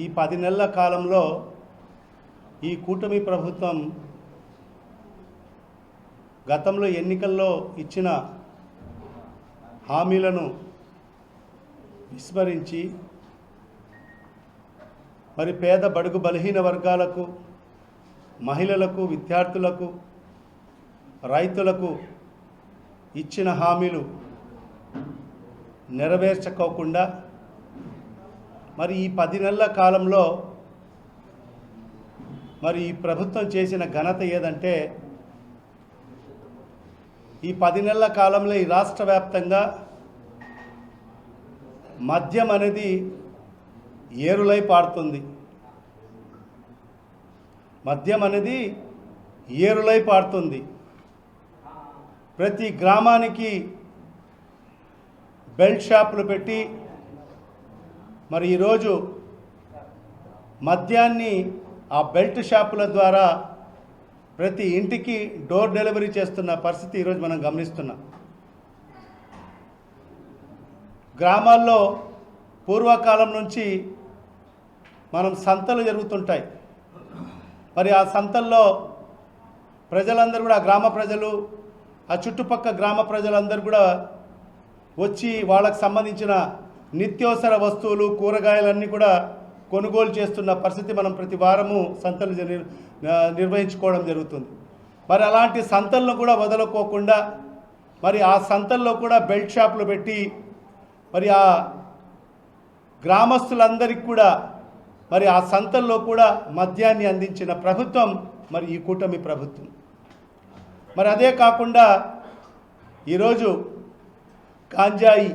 ఈ 10 నెలల కాలంలో ఈ కూటమి ప్రభుత్వం గతంలో ఎన్నికల్లో ఇచ్చిన హామీలను విస్మరించి మరి పేద బడుగు బలహీన వర్గాలకు, మహిళలకు, విద్యార్థులకు, రైతులకు ఇచ్చిన హామీలు నెరవేర్చుకోకుండా మరి ఈ 10 నెలల కాలంలో మరి ఈ ప్రభుత్వం చేసిన ఘనత ఏదంటే ఈ 10 నెలల కాలంలో ఈ రాష్ట్ర వ్యాప్తంగా మద్యం అనేది ఏరులై పారుతుంది. మద్యం అనేది ఏరులై పారుతుంది. ప్రతి గ్రామానికి బెల్ట్ షాపులు పెట్టి మరి ఈరోజు మద్యాన్ని ఆ బెల్ట్ షాపుల ద్వారా ప్రతి ఇంటికి డోర్ డెలివరీ చేస్తున్న పరిస్థితి ఈరోజు మనం గమనిస్తున్నాం. గ్రామాల్లో పూర్వకాలం నుంచి మనం సంతలు జరుగుతుంటాయి. మరి ఆ సంతల్లో ప్రజలందరూ కూడా, గ్రామ ప్రజలు, ఆ చుట్టుపక్కల గ్రామ ప్రజలందరూ కూడా వచ్చి వాళ్ళకు సంబంధించిన నిత్యావసర వస్తువులు, కూరగాయలన్నీ కూడా కొనుగోలు చేస్తున్న పరిస్థితి మనం ప్రతి వారము సంతలు నిర్వహించుకోవడం జరుగుతుంది. మరి అలాంటి సంతలను కూడా వదలుకోకుండా మరి ఆ సంతల్లో కూడా బెల్ట్ షాపులు పెట్టి మరి ఆ గ్రామస్తులందరికీ కూడా మరి ఆ సంతల్లో కూడా మద్యాన్ని అందించిన ప్రభుత్వం మరి ఈ కూటమి ప్రభుత్వం. మరి అదే కాకుండా ఈరోజు గాంజాయి,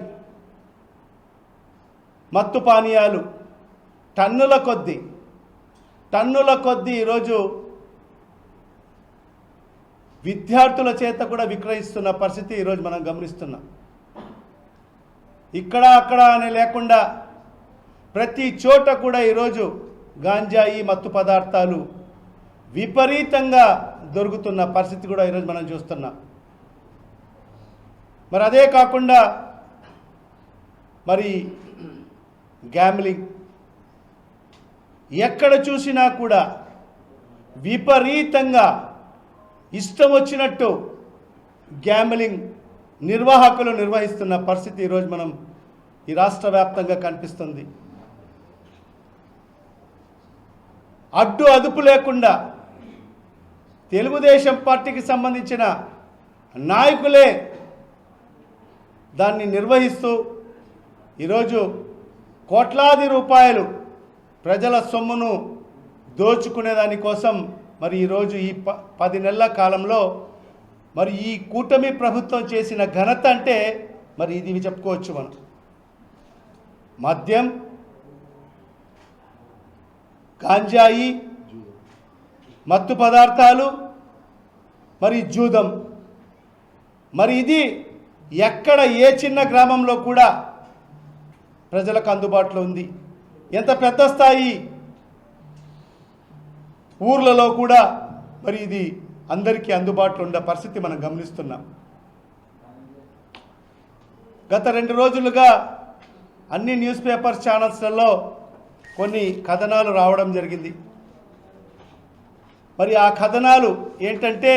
మత్తు పానీయాలు టన్నుల కొద్దీ ఈరోజు విద్యార్థుల చేత కూడా విక్రయిస్తున్న పరిస్థితి ఈరోజు మనం గమనిస్తున్నాం. ఇక్కడ అక్కడ అని లేకుండా ప్రతి చోట కూడా ఈరోజు గాంజాయి, మత్తు పదార్థాలు విపరీతంగా దొరుకుతున్న పరిస్థితి కూడా ఈరోజు మనం చూస్తున్నాం. మరి అదే కాకుండా మరి గ్యాంబ్లింగ్, ఎక్కడ చూసినా కూడా విపరీతంగా ఇష్టం వచ్చినట్టు గ్యాంబ్లింగ్ నిర్వాహకులు నిర్వహిస్తున్న పరిస్థితి ఈరోజు మనం ఈ రాష్ట్ర వ్యాప్తంగా కనిపిస్తుంది. అడ్డు అదుపు లేకుండా తెలుగుదేశం పార్టీకి సంబంధించిన నాయకులే దాన్ని నిర్వహిస్తూ ఈరోజు కోట్లాది రూపాయలు ప్రజల సొమ్మును దోచుకునే దానికోసం మరి ఈరోజు ఈ 10 నెలల కాలంలో మరి ఈ కూటమి ప్రభుత్వం చేసిన ఘనత అంటే మరి ఇది చెప్పుకోవచ్చు మనం. మద్యం, గాంజాయి, మత్తు పదార్థాలు, మరి జూదం, మరి ఇది ఎక్కడ ఏ చిన్న గ్రామంలో కూడా ప్రజలకు అందుబాటులో ఉంది. ఎంత పెద్ద స్థాయి ఊర్లలో కూడా మరి ఇది అందరికీ అందుబాటులో ఉండే పరిస్థితి మనం గమనిస్తున్నాం. గత 2 రోజులుగా అన్ని న్యూస్ పేపర్ ఛానల్స్లలో కొన్ని కథనాలు రావడం జరిగింది. మరి ఆ కథనాలు ఏంటంటే,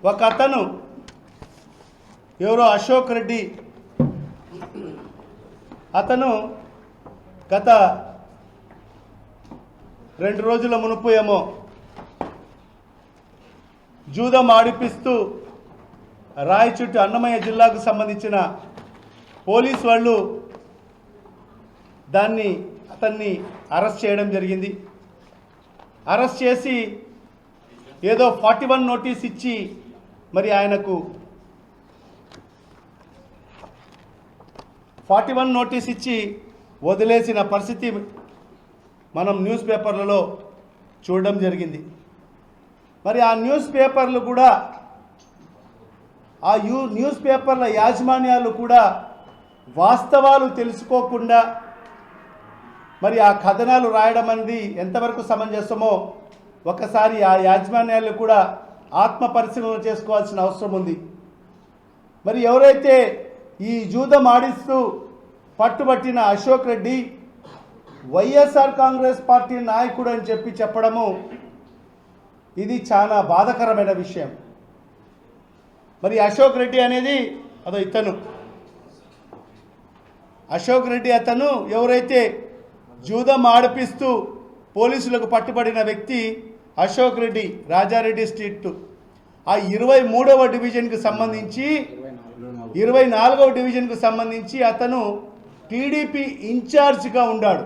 ఒక అతను ఎవరో అశోక్ రెడ్డి అతను గత 2 రోజుల మునుపు ఏమో జూదం ఆడిపిస్తూ రాయచూటి అన్నమయ్య జిల్లాకు సంబంధించిన పోలీసు వాళ్ళు అతన్ని అరెస్ట్ చేయడం జరిగింది. అరెస్ట్ చేసి ఏదో 41 నోటీస్ ఇచ్చి మరి ఆయనకు 41 నోటీస్ ఇచ్చి వదిలేసిన పరిస్థితి మనం న్యూస్ పేపర్లలో చూడడం జరిగింది. మరి ఆ న్యూస్ పేపర్లు కూడా, ఆ న్యూస్ పేపర్ల యాజమాన్యాలు కూడా వాస్తవాలు తెలుసుకోకుండా మరి ఆ కథనాలు రాయడం అనేది ఎంతవరకు సమంజసమో ఒకసారి ఆ యాజమాన్యాలు కూడా ఆత్మ పరిశీలన చేసుకోవాల్సిన అవసరం ఉంది. మరి ఎవరైతే ఈ జూదం ఆడిస్తూ పట్టుబట్టిన అశోక్ రెడ్డి వైఎస్ఆర్ కాంగ్రెస్ పార్టీ నాయకుడు అని చెప్పడము ఇది చాలా బాధాకరమైన విషయం. మరి అశోక్ రెడ్డి అనేది ఇతను అశోక్ రెడ్డి అతను ఎవరైతే జూదం ఆడిపిస్తూ పోలీసులకు పట్టుబడిన వ్యక్తి అశోక్ రెడ్డి, రాజారెడ్డి స్ట్రీట్ ఆ 23వ డివిజన్కు సంబంధించి 24వ డివిజన్కు సంబంధించి అతను టీడీపీ ఇన్ఛార్జ్గా ఉన్నాడు.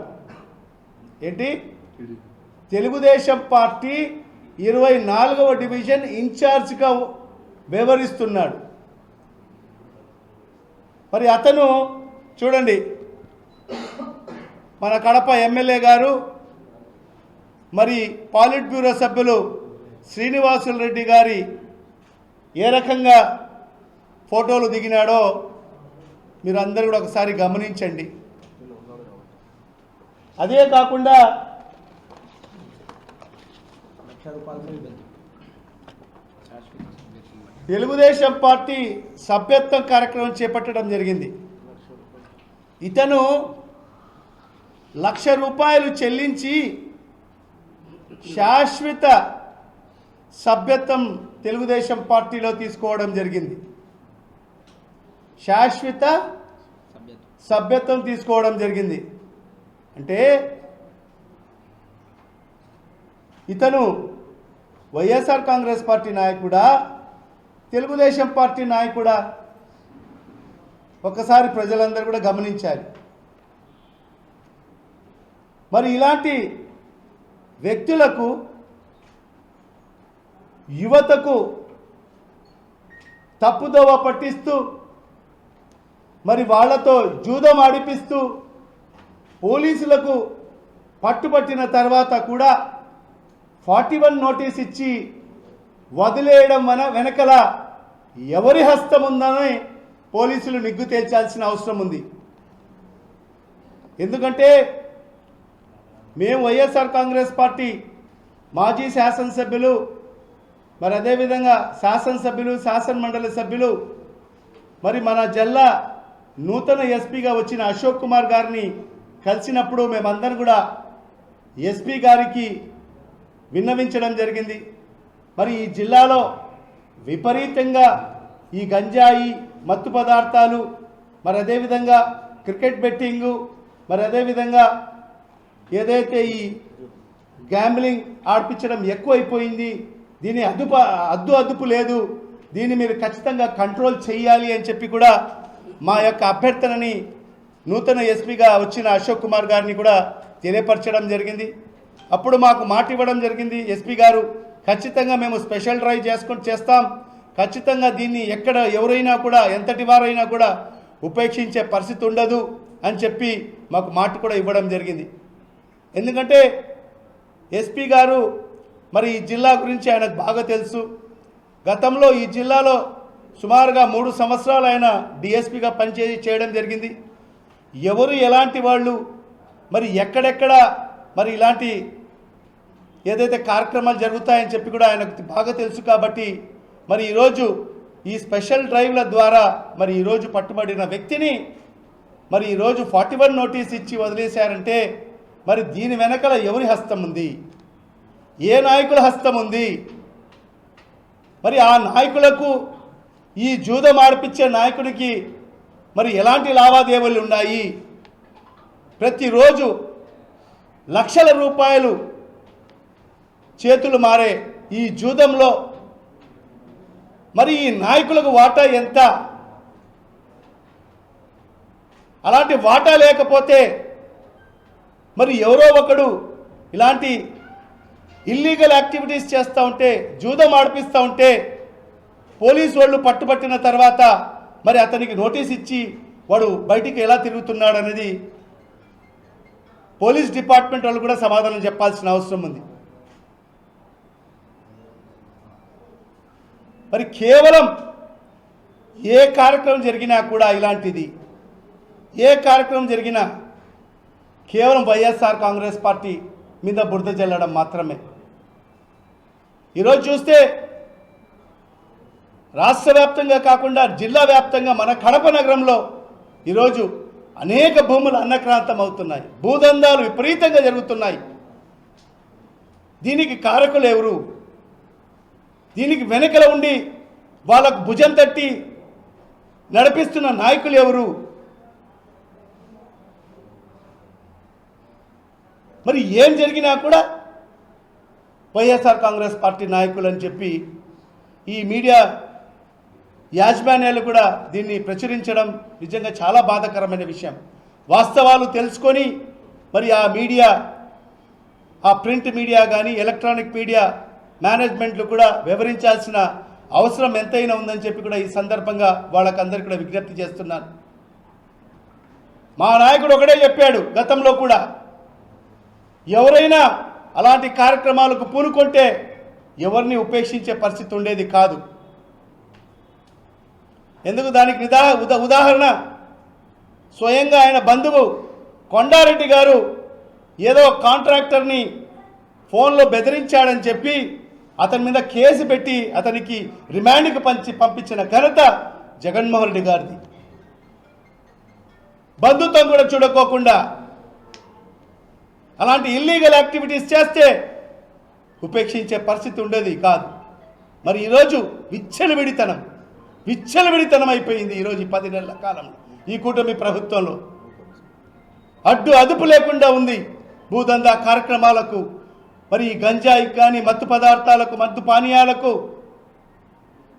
ఏంటి, తెలుగుదేశం పార్టీ 24వ డివిజన్ ఇన్ఛార్జ్గా వ్యవహరిస్తున్నాడు. మరి అతను చూడండి, మన కడప ఎమ్మెల్యే గారు మరి పాలిట్ బ్యూరో సభ్యులు శ్రీనివాసులు రెడ్డి గారి ఏ రకంగా ఫోటోలు దిగినాడో మీరు అందరూ కూడా ఒకసారి గమనించండి. అదే కాకుండా తెలుగుదేశం పార్టీ సభ్యత్వం కార్యక్రమం చేపట్టడం జరిగింది. ఇతను ₹1,00,000 చెల్లించి శాశ్వత సభ్యత్వం తెలుగుదేశం పార్టీలో తీసుకోవడం జరిగింది. శాశ్వత సభ్యత్వం తీసుకోవడం జరిగింది. అంటే ఇతను వైఎస్ఆర్ కాంగ్రెస్ పార్టీ నాయకుడా, తెలుగుదేశం పార్టీ నాయకుడా? ఒకసారి ప్రజలందరూ కూడా గమనించాలి. మరి ఇలాంటి వ్యక్తులకు, యువతకు తప్పుదోవ పట్టిస్తూ మరి వాళ్లతో జూదం ఆడిపిస్తూ పోలీసులకు పట్టుబట్టిన తర్వాత కూడా 41 నోటీస్ ఇచ్చి వదిలేయడం వెనకల ఎవరి హస్తం ఉందని పోలీసులు నిగ్గు తేల్చాల్సిన అవసరం ఉంది. ఎందుకంటే మేము వైఎస్ఆర్ కాంగ్రెస్ పార్టీ మాజీ శాసనసభ్యులు, మరి అదేవిధంగా శాసనసభ్యులు, శాసనమండలి సభ్యులు, మరి మన జిల్లా నూతన ఎస్పీగా వచ్చిన అశోక్ కుమార్ గారిని కలిసినప్పుడు మేమందరం కూడా ఎస్పీ గారికి విన్నవించడం జరిగింది. మరి ఈ జిల్లాలో విపరీతంగా ఈ గంజాయి, మత్తు పదార్థాలు, మరి అదేవిధంగా క్రికెట్ బెట్టింగు, మరి అదేవిధంగా ఏదైతే ఈ గ్యాంబ్లింగ్ ఆడిపించడం ఎక్కువైపోయింది, దీని అదుపు లేదు, దీన్ని మీరు ఖచ్చితంగా కంట్రోల్ చేయాలి అని చెప్పి కూడా మా యొక్క అభ్యర్థనని నూతన ఎస్పీగా వచ్చిన అశోక్ కుమార్ గారిని కూడా తెలియపరచడం జరిగింది. అప్పుడు మాకు మాట ఇవ్వడం జరిగింది ఎస్పీ గారు, ఖచ్చితంగా మేము స్పెషల్ డ్రైవ్ చేస్తాం, ఖచ్చితంగా దీన్ని ఎక్కడ ఎవరైనా కూడా, ఎంతటి వారైనా కూడా ఉపేక్షించే పరిస్థితి ఉండదు అని చెప్పి మాకు మాట కూడా ఇవ్వడం జరిగింది. ఎందుకంటే ఎస్పీ గారు మరి ఈ జిల్లా గురించి ఆయనకు బాగా తెలుసు. గతంలో ఈ జిల్లాలో సుమారుగా 3 సంవత్సరాలు ఆయన డిఎస్పీగా చేయడం జరిగింది. ఎవరు ఎలాంటి వాళ్ళు, మరి ఎక్కడెక్కడ మరి ఇలాంటి ఏదైతే కార్యక్రమాలు జరుగుతాయని చెప్పి కూడా ఆయనకు బాగా తెలుసు. కాబట్టి మరి ఈరోజు ఈ స్పెషల్ డ్రైవ్ల ద్వారా మరి ఈరోజు పట్టుబడిన వ్యక్తిని మరి ఈరోజు 41 నోటీస్ ఇచ్చి వదిలేశారంటే మరి దీని వెనకల ఎవరి హస్తం ఉంది, ఏ నాయకుల హస్తం ఉంది? మరి ఆ నాయకులకు, ఈ జూదం ఆడిపించే నాయకుడికి మరి ఎలాంటి లావాదేవీలు ఉన్నాయి? ప్రతిరోజు లక్షల రూపాయలు చేతులు మారే ఈ జూదంలో మరి ఈ నాయకులకు వాటా ఎంత? అలాంటి వాటా లేకపోతే మరి ఎవరో ఒకడు ఇలాంటి ఇల్లీగల్ యాక్టివిటీస్ చేస్తూ ఉంటే, జూదం ఆడిపిస్తూ ఉంటే పోలీసు వాళ్ళు పట్టుబట్టిన తర్వాత మరి అతనికి నోటీస్ ఇచ్చి వాడు బయటికి ఎలా తిరుగుతున్నాడు అనేది పోలీస్ డిపార్ట్మెంట్ వాళ్ళు కూడా సమాధానం చెప్పాల్సిన అవసరం ఉంది. మరి కేవలం ఏ కార్యక్రమం జరిగినా కూడా ఇలాంటిది, ఏ కార్యక్రమం జరిగినా కేవలం వైఎస్ఆర్ కాంగ్రెస్ పార్టీ మీద బురద జల్లడం మాత్రమే. ఈరోజు చూస్తే రాష్ట్ర వ్యాప్తంగా కాకుండా జిల్లా వ్యాప్తంగా మన కడప నగరంలో ఈరోజు అనేక భూములు అన్నక్రాంతం అవుతున్నాయి, భూదందాలు విపరీతంగా జరుగుతున్నాయి. దీనికి కారకులు ఎవరు? దీనికి వెనకల ఉండి వాళ్ళకు భుజం తట్టి నడిపిస్తున్న నాయకులు ఎవరు? మరి ఏం జరిగినా కూడా వైఎస్ఆర్ కాంగ్రెస్ పార్టీ నాయకులు అని చెప్పి ఈ మీడియా యాజమాన్యాలు కూడా దీన్ని ప్రచురించడం నిజంగా చాలా బాధాకరమైన విషయం. వాస్తవాలు తెలుసుకొని మరి ఆ మీడియా, ఆ ప్రింట్ మీడియా కానీ ఎలక్ట్రానిక్ మీడియా మేనేజ్మెంట్లు కూడా వివరించాల్సిన అవసరం ఎంతైనా ఉందని చెప్పి కూడా ఈ సందర్భంగా వాళ్ళకందరికీ కూడా విజ్ఞప్తి చేస్తున్నాను. మా నాయకుడు ఒకటే చెప్పాడు, గతంలో కూడా ఎవరైనా అలాంటి కార్యక్రమాలకు పూనుకుంటే ఎవరిని ఉపేక్షించే పరిస్థితి ఉండేది కాదు. ఎందుకు దానికి ఉదాహరణ స్వయంగా ఆయన బంధువు కొండారెడ్డి గారు ఏదో కాంట్రాక్టర్ని ఫోన్లో బెదిరించాడని చెప్పి అతని మీద కేసు పెట్టి అతనికి రిమాండ్కి పంపించిన ఘనత జగన్మోహన్ రెడ్డి గారిది. బంధుత్వం కూడా చూడకోకుండా అలాంటి ఇల్లీగల్ యాక్టివిటీస్ చేస్తే ఉపేక్షించే పరిస్థితి ఉండేది కాదు. మరి ఈరోజు విచ్చలవిడితనం అయిపోయింది. ఈరోజు 10 నెలల కాలంలో ఈ కూటమి ప్రభుత్వంలో అదుపు లేకుండా ఉంది భూదందా కార్యక్రమాలకు. మరి ఈ గంజాయికి కానీ మత్తు పదార్థాలకు, మత్తు పానీయాలకు,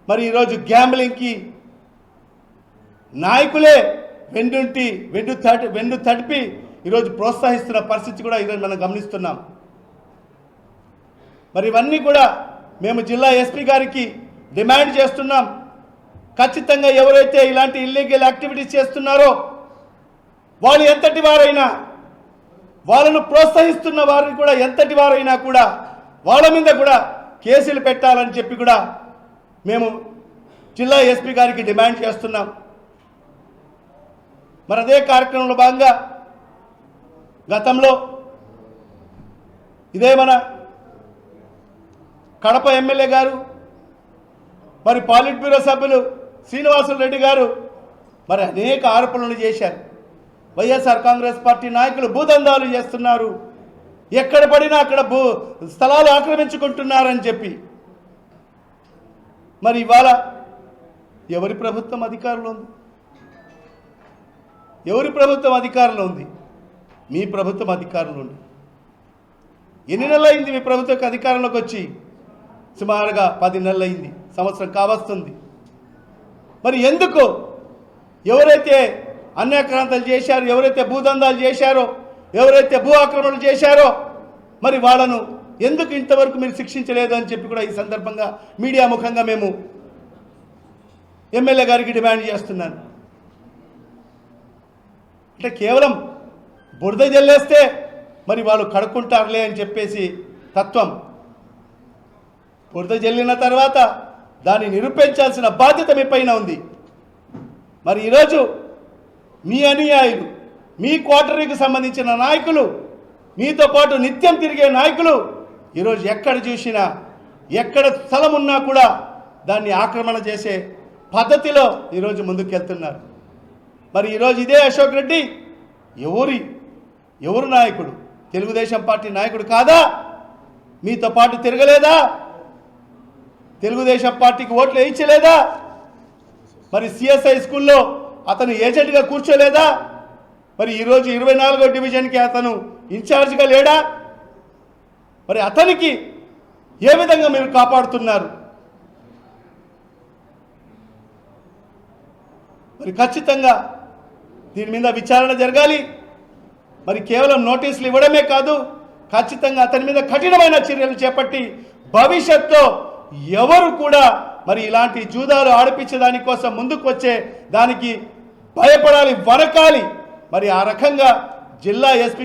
మరి ఈరోజు గ్యాంబ్లింగ్కి నాయకులే వెన్ను తడిపి ఈరోజు ప్రోత్సహిస్తున్న పరిస్థితి కూడా ఈరోజు మనం గమనిస్తున్నాం. మరి ఇవన్నీ కూడా మేము జిల్లా ఎస్పీ గారికి డిమాండ్ చేస్తున్నాం. ఖచ్చితంగా ఎవరైతే ఇలాంటి ఇల్లీగల్ యాక్టివిటీస్ చేస్తున్నారో వాళ్ళు ఎంతటి వారైనా, వాళ్ళను ప్రోత్సహిస్తున్న వారిని కూడా ఎంతటి వారైనా కూడా వాళ్ళ మీద కూడా కేసులు పెట్టాలని చెప్పి కూడా మేము జిల్లా ఎస్పీ గారికి డిమాండ్ చేస్తున్నాం. మరి అదే కార్యక్రమంలో భాగంగా గతంలో ఇదే మన కడప ఎమ్మెల్యే గారు, మరి పాలిట్ బ్యూరో సభ్యులు శ్రీనివాసులు రెడ్డి గారు మరి అనేక ఆరోపణలు చేశారు. వైఎస్ఆర్ కాంగ్రెస్ పార్టీ నాయకులు భూదందాలు చేస్తున్నారు, ఎక్కడ పడినా అక్కడ స్థలాలు ఆక్రమించుకుంటున్నారని చెప్పి. మరి ఇవాళ ఎవరి ప్రభుత్వం అధికారంలో ఉంది? ఎవరి ప్రభుత్వం అధికారంలో ఉంది? మీ ప్రభుత్వం అధికారంలో ఉంది. ఎన్ని నెలలు అయింది మీ ప్రభుత్వం అధికారంలోకి వచ్చి? సుమారుగా 10 నెలలు అయింది, సంవత్సరం కావస్తుంది. మరి ఎందుకు ఎవరైతే అన్యాక్రాంతాలు చేశారో, ఎవరైతే భూదందాలు చేశారో, ఎవరైతే భూ ఆక్రమణలు చేశారో మరి వాళ్ళను ఎందుకు ఇంతవరకు మీరు శిక్షించలేదు అని చెప్పి కూడా ఈ సందర్భంగా మీడియా ముఖంగా మేము ఎమ్మెల్యే గారికి డిమాండ్ చేస్తున్నాను. అంటే కేవలం బురద జల్లేస్తే మరి వాళ్ళు కడుక్కుంటారులే అని చెప్పేసి తత్వం. బురద జల్లిన తర్వాత దాన్ని నిరూపించాల్సిన బాధ్యత మీ పైన ఉంది. మరి ఈరోజు మీ అనుయాయులు, మీ క్వార్టరీకి సంబంధించిన నాయకులు, మీతో పాటు నిత్యం తిరిగే నాయకులు ఈరోజు ఎక్కడ చూసినా, ఎక్కడ స్థలం ఉన్నా కూడా దాన్ని ఆక్రమణ చేసే పద్ధతిలో ఈరోజు ముందుకెళ్తున్నారు. మరి ఈరోజు ఇదే అశోక్ రెడ్డి ఎవరు నాయకుడు? తెలుగుదేశం పార్టీ నాయకుడు కాదా? మీతో పాటు తిరగలేదా? తెలుగుదేశం పార్టీకి ఓట్లు వేయించలేదా? మరి సిఎస్ఐ స్కూల్లో అతను ఏజెంట్గా కూర్చోలేదా? మరి ఈరోజు 24వ డివిజన్కి అతను ఇన్ఛార్జ్గా లేడా? మరి అతనికి ఏ విధంగా మీరు కాపాడుతున్నారు? మరి ఖచ్చితంగా దీని మీద విచారణ జరగాలి. మరి కేవలం నోటీసులు ఇవ్వడమే కాదు, ఖచ్చితంగా అతని మీద కఠినమైన చర్యలు చేపట్టి భవిష్యత్తులో ఎవరు కూడా మరి ఇలాంటి జూదాలు ఆడిపించే దానికోసం ముందుకు వచ్చే దానికి భయపడాలి, వరకాలి. మరి ఆ రకంగా జిల్లా ఎస్పీ